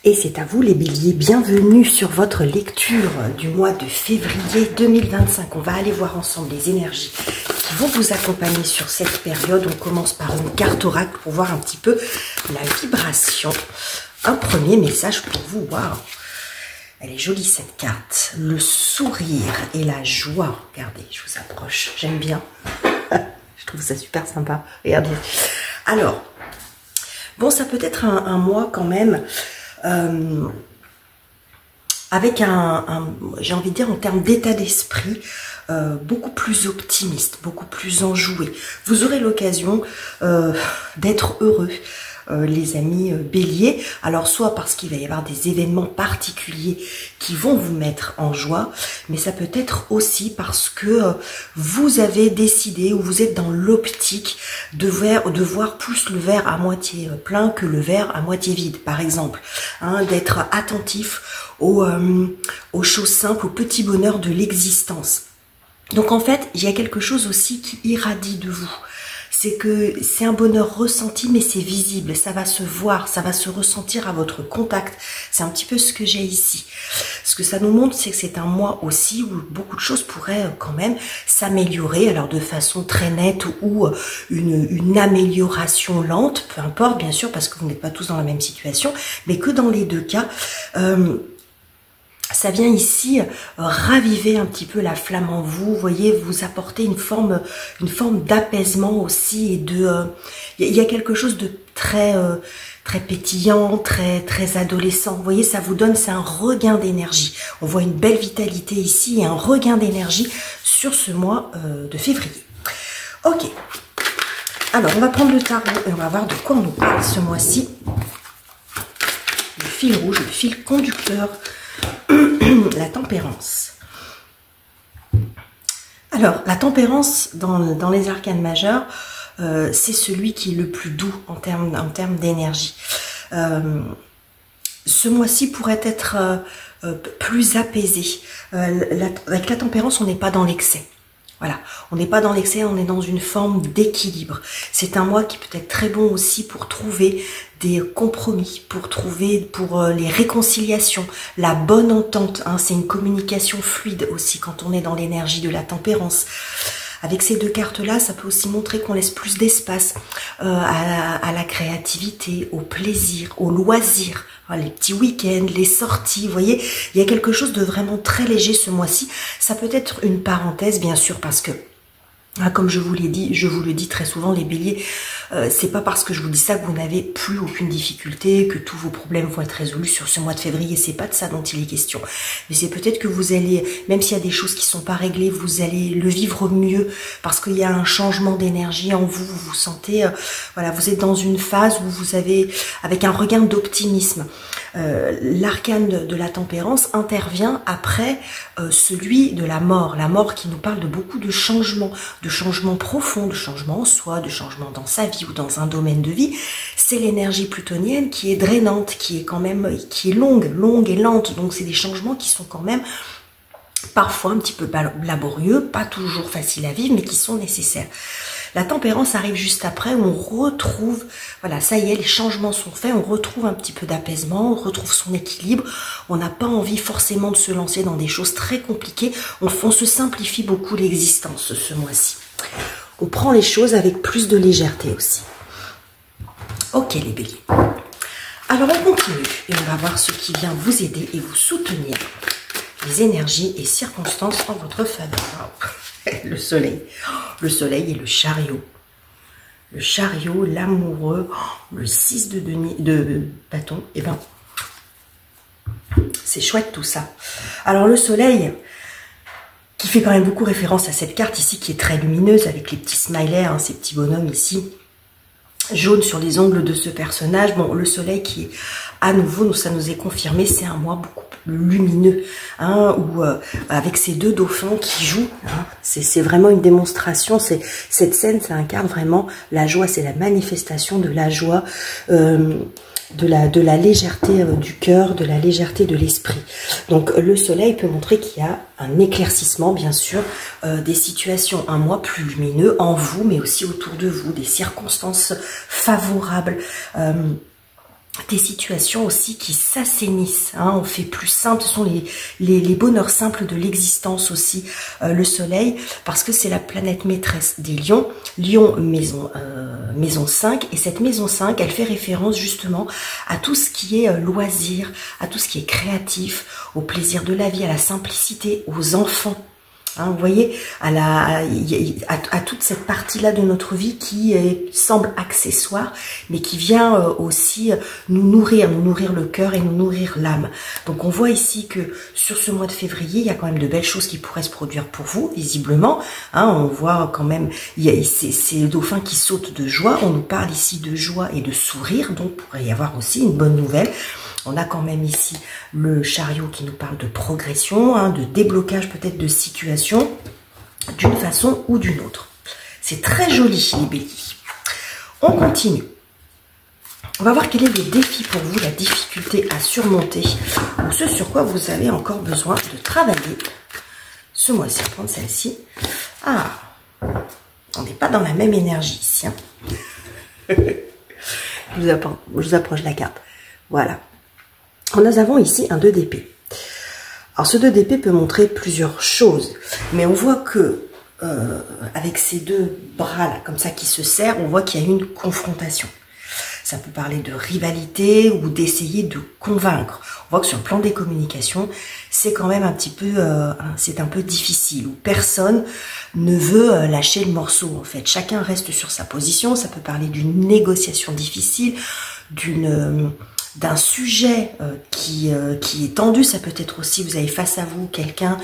Et c'est à vous les béliers, bienvenue sur votre lecture du mois de février 2025. On va aller voir ensemble les énergies qui vont vous accompagner sur cette période. On commence par une carte oracle pour voir un petit peu la vibration. Un premier message pour vous, waouh! Elle est jolie cette carte. Le sourire et la joie. Regardez, je vous approche, j'aime bien. Je trouve ça super sympa. Regardez. Alors, bon, ça peut être un mois quand même... avec j'ai envie de dire en termes d'état d'esprit, beaucoup plus optimiste, beaucoup plus enjoué. Vous aurez l'occasion d'être heureux, les amis béliers. Alors soit parce qu'il va y avoir des événements particuliers qui vont vous mettre en joie, mais ça peut être aussi parce que vous avez décidé ou vous êtes dans l'optique de voir plus le verre à moitié plein que le verre à moitié vide, par exemple. Hein, d'être attentif aux choses simples, aux petits bonheurs de l'existence. Donc en fait, il y a quelque chose aussi qui irradie de vous. C'est que c'est un bonheur ressenti, mais c'est visible, ça va se voir, ça va se ressentir à votre contact. C'est un petit peu ce que j'ai ici. Ce que ça nous montre, c'est que c'est un mois aussi où beaucoup de choses pourraient quand même s'améliorer, alors de façon très nette ou une amélioration lente, peu importe bien sûr, parce que vous n'êtes pas tous dans la même situation, mais que dans les deux cas... ça vient ici raviver un petit peu la flamme en vous, voyez, vous apporter une forme d'apaisement aussi et il y a quelque chose de très pétillant, très adolescent. Vous voyez, ça vous donne, c'est un regain d'énergie. On voit une belle vitalité ici et un regain d'énergie sur ce mois de février. Ok. Alors, on va prendre le tarot et on va voir de quoi on nous parle ce mois-ci. Le fil rouge, le fil conducteur. La tempérance. Alors, la tempérance dans les arcanes majeurs, c'est celui qui est le plus doux en termes d'énergie. Ce mois-ci pourrait être plus apaisé. Avec la tempérance, on n'est pas dans l'excès. Voilà, on n'est pas dans l'excès, on est dans une forme d'équilibre. C'est un mois qui peut être très bon aussi pour trouver des compromis, pour les réconciliations, la bonne entente. Hein, c'est une communication fluide aussi quand on est dans l'énergie de la tempérance. Avec ces deux cartes-là, ça peut aussi montrer qu'on laisse plus d'espace à la créativité, au plaisir, au loisir, les petits week-ends, les sorties, vous voyez, il y a quelque chose de vraiment très léger ce mois-ci. Ça peut être une parenthèse, bien sûr, parce que, comme je vous l'ai dit, je vous le dis très souvent, les béliers, c'est pas parce que je vous dis ça que vous n'avez plus aucune difficulté, que tous vos problèmes vont être résolus sur ce mois de février. C'est pas de ça dont il est question. Mais c'est peut-être que vous allez, même s'il y a des choses qui sont pas réglées, vous allez le vivre mieux parce qu'il y a un changement d'énergie en vous. Vous vous sentez, voilà, vous êtes dans une phase où vous avez, avec un regain d'optimisme. L'arcane de la tempérance intervient après celui de la mort qui nous parle de beaucoup de changements profonds, de changements en soi, de changements dans sa vie ou dans un domaine de vie. C'est l'énergie plutonienne qui est drainante, qui est longue et lente, donc c'est des changements qui sont quand même parfois un petit peu laborieux, pas toujours faciles à vivre, mais qui sont nécessaires. La tempérance arrive juste après où on retrouve, voilà, ça y est, les changements sont faits, on retrouve un petit peu d'apaisement, on retrouve son équilibre, on n'a pas envie forcément de se lancer dans des choses très compliquées, on se simplifie beaucoup l'existence ce mois-ci. On prend les choses avec plus de légèreté aussi. Ok les béliers. Alors on continue et on va voir ce qui vient vous aider et vous soutenir. Les énergies et circonstances en votre faveur. Le soleil. Le soleil et le chariot. Le chariot, l'amoureux, le 6 de bâton. Et ben, c'est chouette tout ça. Alors le soleil, qui fait quand même beaucoup référence à cette carte ici, qui est très lumineuse, avec les petits smileys, hein, ces petits bonhommes ici, jaunes sur les ongles de ce personnage. Bon, le soleil qui est à nouveau, ça nous est confirmé, c'est un mois beaucoup plus lumineux, hein, où avec ces deux dauphins qui jouent, hein, c'est vraiment une démonstration. Cette scène, ça incarne vraiment la joie, c'est la manifestation de la joie, de la légèreté du cœur, de la légèreté de l'esprit. Donc le soleil peut montrer qu'il y a un éclaircissement, bien sûr, des situations, un mois plus lumineux en vous, mais aussi autour de vous, des circonstances favorables. des situations aussi qui s'assainissent, hein, on fait plus simple, ce sont les bonheurs simples de l'existence aussi, le soleil, parce que c'est la planète maîtresse des lions, Lion maison 5, et cette maison 5, elle fait référence justement à tout ce qui est loisir, à tout ce qui est créatif, au plaisir de la vie, à la simplicité, aux enfants. Hein, vous voyez, à toute cette partie-là de notre vie qui semble accessoire, mais qui vient aussi nous nourrir le cœur et nous nourrir l'âme. Donc on voit ici que sur ce mois de février, il y a quand même de belles choses qui pourraient se produire pour vous, visiblement. Hein, on voit quand même, il y a ces dauphins qui sautent de joie. On nous parle ici de joie et de sourire, donc il pourrait y avoir aussi une bonne nouvelle. On a quand même ici le chariot qui nous parle de progression, hein, de déblocage peut-être de situation d'une façon ou d'une autre. C'est très joli les béliers. On continue. On va voir quel est le défi pour vous, la difficulté à surmonter, ou ce sur quoi vous avez encore besoin de travailler. Ce mois-ci, prendre celle-ci. Ah, on n'est pas dans la même énergie ici. Hein. Je vous approche la carte. Voilà. Nous avons ici un 2 d'épée. Alors ce 2 d'épée peut montrer plusieurs choses, mais on voit que avec ces deux bras là, comme ça qui se serrent, on voit qu'il y a une confrontation. Ça peut parler de rivalité ou d'essayer de convaincre. On voit que sur le plan des communications, c'est quand même un petit peu, c'est un peu difficile, où personne ne veut lâcher le morceau en fait. Chacun reste sur sa position. Ça peut parler d'une négociation difficile, d'un sujet qui est tendu. Ça peut être aussi, vous avez face à vous quelqu'un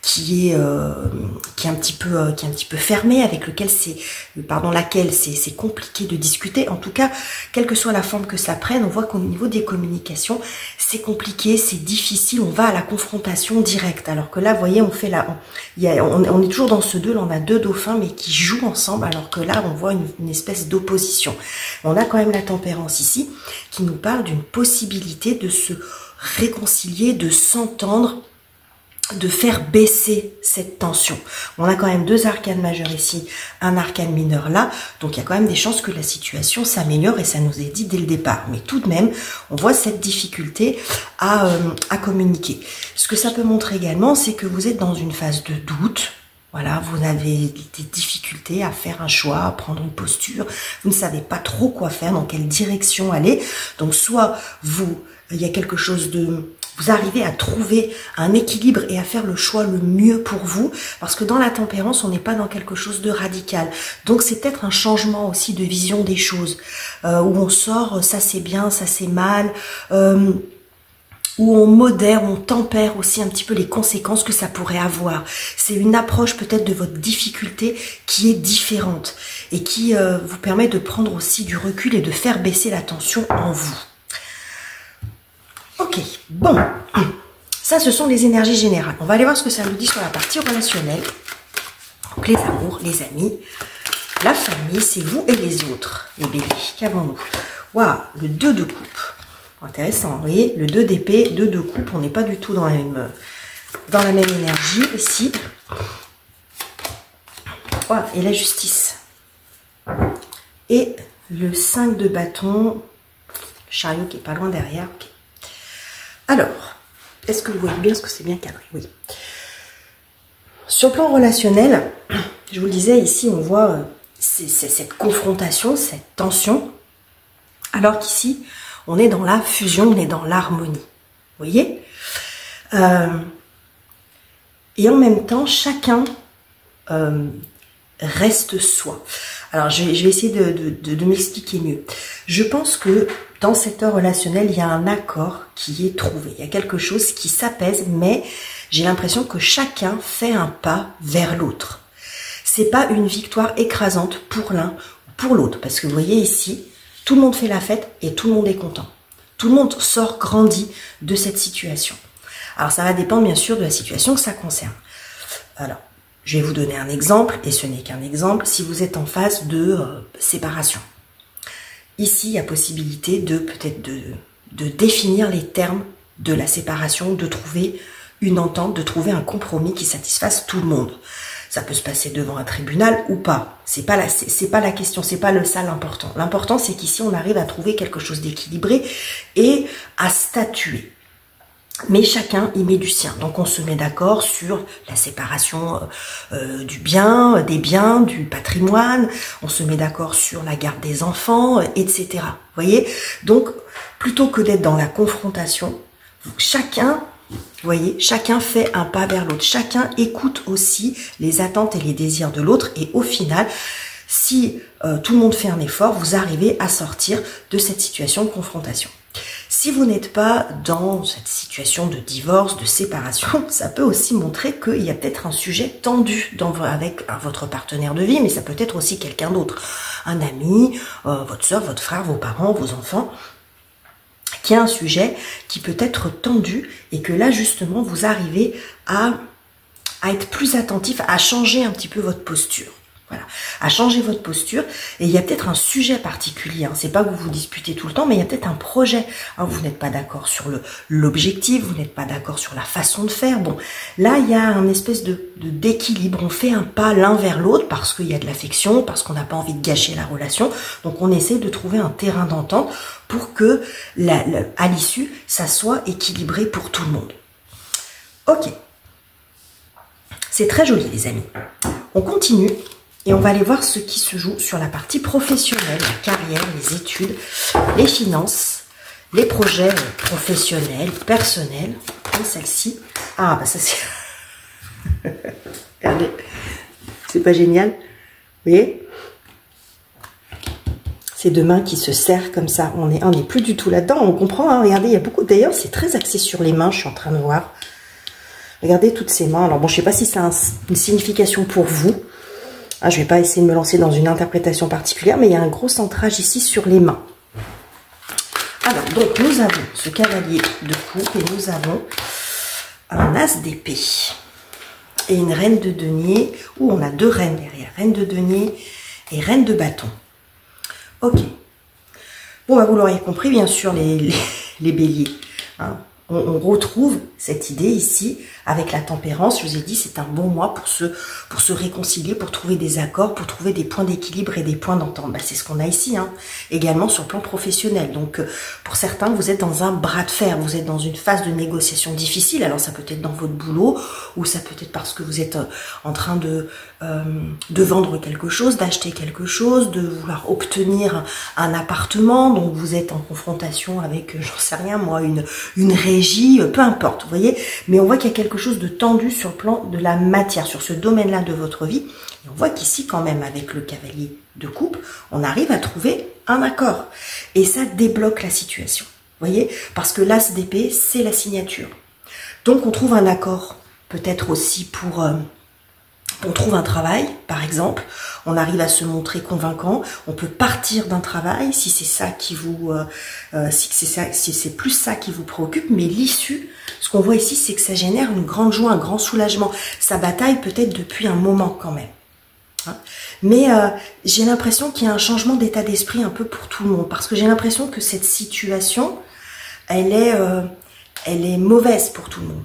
qui est un petit peu fermé, avec laquelle c'est compliqué de discuter. En tout cas, quelle que soit la forme que ça prenne, on voit qu'au niveau des communications, c'est compliqué, c'est difficile, on va à la confrontation directe. Alors que là, vous voyez, on est toujours dans ce 2, là on a 2 dauphins mais qui jouent ensemble, alors que là on voit une espèce d'opposition. On a quand même la tempérance ici qui nous parle d'une possibilité de se réconcilier, de s'entendre, de faire baisser cette tension. On a quand même 2 arcanes majeures ici, un arcane mineur là, donc il y a quand même des chances que la situation s'améliore, et ça nous est dit dès le départ. Mais tout de même, on voit cette difficulté à communiquer. Ce que ça peut montrer également, c'est que vous êtes dans une phase de doute. Voilà, vous avez des difficultés à faire un choix, à prendre une posture, vous ne savez pas trop quoi faire, dans quelle direction aller. Donc soit il y a quelque chose vous arrivez à trouver un équilibre et à faire le choix le mieux pour vous, parce que dans la tempérance, on n'est pas dans quelque chose de radical. Donc c'est peut-être un changement aussi de vision des choses, où on sort, ça c'est bien, ça c'est mal, où on modère, on tempère aussi un petit peu les conséquences que ça pourrait avoir. C'est une approche peut-être de votre difficulté qui est différente et qui vous permet de prendre aussi du recul et de faire baisser la tension en vous. Ok, bon, ça ce sont les énergies générales. On va aller voir ce que ça nous dit sur la partie relationnelle. Donc les amours, les amis, la famille, c'est vous et les autres, les béliers. Qu'avons-nous? Waouh, le 2 de coupe. Intéressant, vous voyez, le 2 d'épée, 2 de coupe, on n'est pas du tout dans la même énergie ici. Voilà, et la justice. Et le 5 de bâton, chariot qui est pas loin derrière. Okay. Alors, est-ce que vous voyez bien, est-ce que c'est bien cadré? Oui. Sur le plan relationnel, je vous le disais, ici on voit cette confrontation, cette tension, alors qu'ici, on est dans la fusion, on est dans l'harmonie. Vous voyez? Et en même temps, chacun reste soi. Alors, je vais essayer de m'expliquer mieux. Je pense que dans cette heure relationnelle, il y a un accord qui est trouvé. Il y a quelque chose qui s'apaise, mais j'ai l'impression que chacun fait un pas vers l'autre. C'est pas une victoire écrasante pour l'un ou pour l'autre. Parce que vous voyez ici, tout le monde fait la fête et tout le monde est content. Tout le monde sort grandi de cette situation. Alors, ça va dépendre bien sûr de la situation que ça concerne. Alors, je vais vous donner un exemple, et ce n'est qu'un exemple, si vous êtes en phase de séparation. Ici, il y a possibilité de peut-être de définir les termes de la séparation, de trouver une entente, de trouver un compromis qui satisfasse tout le monde. Ça peut se passer devant un tribunal ou pas. C'est pas la question, c'est pas ça l'important. L'important, c'est qu'ici, on arrive à trouver quelque chose d'équilibré et à statuer. Mais chacun y met du sien. Donc on se met d'accord sur la séparation du bien, des biens, du patrimoine. On se met d'accord sur la garde des enfants, etc. Vous voyez? Donc plutôt que d'être dans la confrontation, chacun, vous voyez, chacun fait un pas vers l'autre. Chacun écoute aussi les attentes et les désirs de l'autre. Et au final, si tout le monde fait un effort, vous arrivez à sortir de cette situation de confrontation. Si vous n'êtes pas dans cette situation de divorce, de séparation, ça peut aussi montrer qu'il y a peut-être un sujet tendu avec votre partenaire de vie, mais ça peut être aussi quelqu'un d'autre. Un ami, votre soeur, votre frère, vos parents, vos enfants, qui a un sujet qui peut être tendu et que là, justement, vous arrivez à être plus attentif, à changer un petit peu votre posture. Voilà, à changer votre posture. Et il y a peut-être un sujet particulier. Hein. C'est pas que vous vous disputez tout le temps, mais il y a peut-être un projet. Hein, vous n'êtes pas d'accord sur l'objectif, vous n'êtes pas d'accord sur la façon de faire. Bon, là, il y a un espèce d'équilibre. On fait un pas l'un vers l'autre parce qu'il y a de l'affection, parce qu'on n'a pas envie de gâcher la relation. Donc, on essaie de trouver un terrain d'entente pour que, à l'issue, ça soit équilibré pour tout le monde. Ok. C'est très joli, les amis. On continue. Et on va aller voir ce qui se joue sur la partie professionnelle, la carrière, les études, les finances, les projets professionnels, personnels. Et celle-ci, ah bah ça c'est... Regardez, c'est pas génial? Vous voyez? C'est deux mains qui se serrent comme ça. On n'est plus du tout là-dedans, on comprend, hein, regardez, il y a beaucoup... D'ailleurs, c'est très axé sur les mains, je suis en train de voir. Regardez toutes ces mains. Alors bon, je sais pas si ça a une signification pour vous. Ah, je ne vais pas essayer de me lancer dans une interprétation particulière, mais il y a un gros centrage ici sur les mains. Alors, donc, nous avons ce cavalier de coupe et nous avons un as d'épée et une reine de denier, où on a deux reines derrière, reine de denier et reine de bâton. Ok. Bon, bah, vous l'auriez compris, bien sûr, les béliers. Hein. On retrouve cette idée ici avec la tempérance. Je vous ai dit, c'est un bon mois pour se réconcilier, pour trouver des accords, pour trouver des points d'équilibre et des points d'entente. Bah, c'est ce qu'on a ici, hein. Également sur le plan professionnel. Donc, pour certains, vous êtes dans un bras de fer, vous êtes dans une phase de négociation difficile. Alors, ça peut être dans votre boulot, ou ça peut être parce que vous êtes en train de vendre quelque chose, d'acheter quelque chose, de vouloir obtenir un appartement. Donc, vous êtes en confrontation avec, j'en sais rien, moi, une régie, peu importe, vous voyez. Mais on voit qu'il y a quelque chose de tendu sur le plan de la matière, sur ce domaine-là de votre vie. Et on voit qu'ici, quand même, avec le cavalier de coupe, on arrive à trouver un accord. Et ça débloque la situation, vous voyez. Parce que l'as d'épée, c'est la signature. Donc, on trouve un accord, peut-être aussi pour... on trouve un travail, par exemple, on arrive à se montrer convaincant, on peut partir d'un travail si c'est ça qui vous, si c'est plus ça qui vous préoccupe, mais l'issue, ce qu'on voit ici, c'est que ça génère une grande joie, un grand soulagement. Ça bataille peut-être depuis un moment quand même. Hein, mais j'ai l'impression qu'il y a un changement d'état d'esprit un peu pour tout le monde, parce que j'ai l'impression que cette situation, elle est mauvaise pour tout le monde.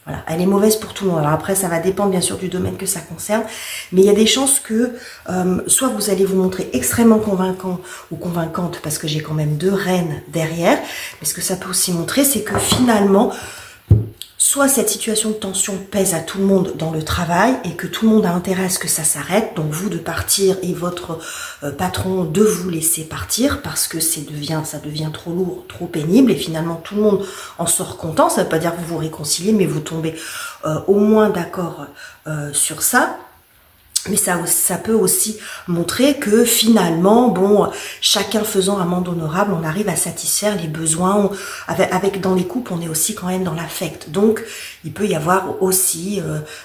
Voilà, elle est mauvaise pour tout le monde. Alors après, ça va dépendre bien sûr du domaine que ça concerne, mais il y a des chances que soit vous allez vous montrer extrêmement convaincant ou convaincante, parce que j'ai quand même deux reines derrière, mais ce que ça peut aussi montrer, c'est que finalement, soit cette situation de tension pèse à tout le monde dans le travail et que tout le monde a intérêt à ce que ça s'arrête, donc vous de partir et votre patron de vous laisser partir parce que ça devient trop lourd, trop pénible et finalement tout le monde en sort content. Ça ne veut pas dire que vous vous réconciliez, mais vous tombez au moins d'accord sur ça. Mais ça peut aussi montrer que finalement, bon, chacun faisant amende honorable, on arrive à satisfaire les besoins. Dans les couples, on est aussi quand même dans l'affect. Donc, il peut y avoir aussi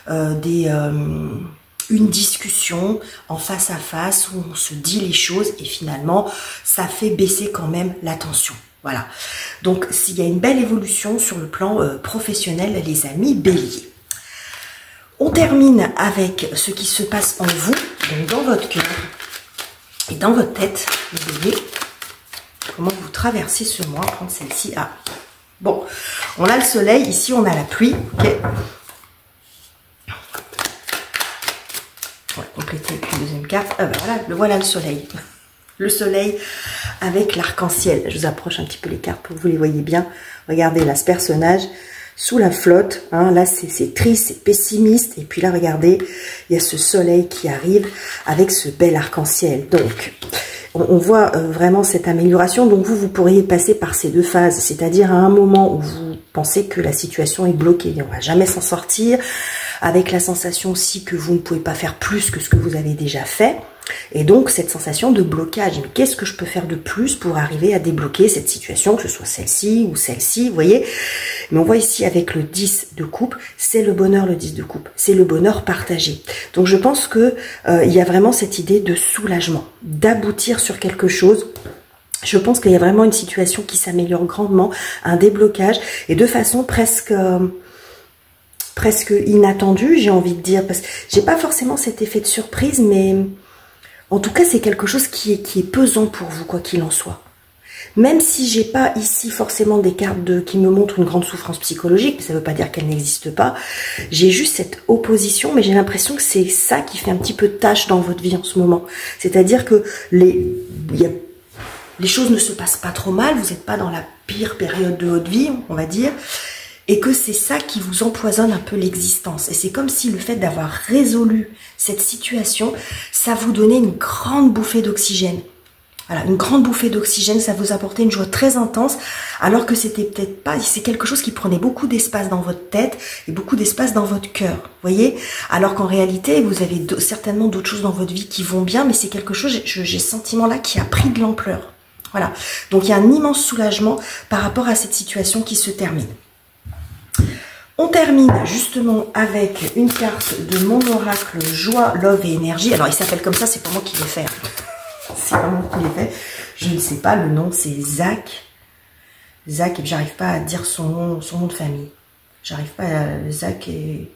une discussion en face à face où on se dit les choses et finalement, ça fait baisser quand même la tension. Voilà. Donc, s'il y a une belle évolution sur le plan professionnel, les amis béliers. On termine avec ce qui se passe en vous, donc dans votre cœur et dans votre tête. Vous voyez comment vous traversez ce mois. Prendre celle-ci. Ah, bon, on a le soleil, ici on a la pluie. Okay. compléter avec une deuxième carte. Ah ben voilà le soleil. Le soleil avec l'arc-en-ciel. Je vous approche un petit peu les cartes pour que vous les voyez bien. Regardez là, ce personnage sous la flotte. Hein, là, c'est triste, c'est pessimiste. Et puis là, regardez, il y a ce soleil qui arrive avec ce bel arc-en-ciel. Donc, on voit vraiment cette amélioration. Donc, vous pourriez passer par ces deux phases. C'est-à-dire à un moment où vous pensez que la situation est bloquée. On ne va jamais s'en sortir. Avec la sensation aussi que vous ne pouvez pas faire plus que ce que vous avez déjà fait. Et donc, cette sensation de blocage. Mais qu'est-ce que je peux faire de plus pour arriver à débloquer cette situation, que ce soit celle-ci ou celle-ci, vous voyez? Mais on voit ici avec le 10 de coupe, c'est le bonheur, le 10 de coupe. C'est le bonheur partagé. Donc, je pense que il y a vraiment cette idée de soulagement, d'aboutir sur quelque chose. Je pense qu'il y a vraiment une situation qui s'améliore grandement, un déblocage, et de façon presque inattendue, j'ai envie de dire, parce que j'ai pas forcément cet effet de surprise, mais en tout cas, c'est quelque chose qui est pesant pour vous, quoi qu'il en soit. Même si j'ai pas ici forcément des cartes qui me montrent une grande souffrance psychologique, ça veut pas dire qu'elle n'existe pas. J'ai juste cette opposition, mais j'ai l'impression que c'est ça qui fait un petit peu de tâche dans votre vie en ce moment. C'est-à-dire que les choses ne se passent pas trop mal, vous n'êtes pas dans la pire période de votre vie, on va dire, et que c'est ça qui vous empoisonne un peu l'existence. Et c'est comme si le fait d'avoir résolu cette situation, ça vous donnait une grande bouffée d'oxygène. Voilà, une grande bouffée d'oxygène, ça vous apportait une joie très intense, alors que c'était peut-être pas, c'est quelque chose qui prenait beaucoup d'espace dans votre tête et beaucoup d'espace dans votre cœur, voyez? Alors qu'en réalité, vous avez certainement d'autres choses dans votre vie qui vont bien, mais c'est quelque chose, j'ai ce sentiment-là qui a pris de l'ampleur. Voilà, donc il y a un immense soulagement par rapport à cette situation qui se termine. On termine justement avec une carte de mon oracle joie, love et énergie. Alors il s'appelle comme ça, c'est pas moi qui l'ai fait. C'est pas moi qui l'ai fait. Je ne sais pas, le nom c'est Zach. Zach, et j'arrive pas à dire son nom de famille. J'arrive pas à... Zach et...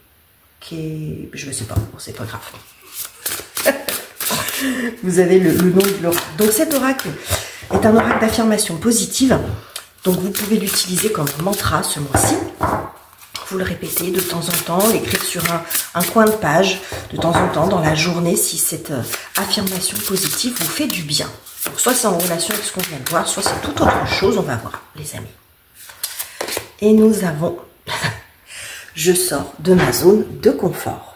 Je ne sais pas, bon, c'est pas grave. Vous avez le nom de l'oracle. Donc cet oracle est un oracle d'affirmation positive. Donc vous pouvez l'utiliser comme mantra ce mois-ci. Vous le répétez de temps en temps, l'écrire sur un coin de page, de temps en temps dans la journée, si cette affirmation positive vous fait du bien. Donc, soit c'est en relation avec ce qu'on vient de voir, soit c'est toute autre chose, on va voir, les amis. Et nous avons, je sors de ma zone de confort.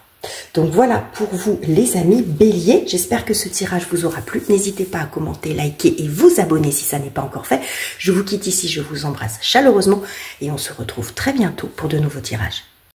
Donc voilà pour vous les amis béliers, j'espère que ce tirage vous aura plu, n'hésitez pas à commenter, liker et vous abonner si ça n'est pas encore fait. Je vous quitte ici, je vous embrasse chaleureusement et on se retrouve très bientôt pour de nouveaux tirages.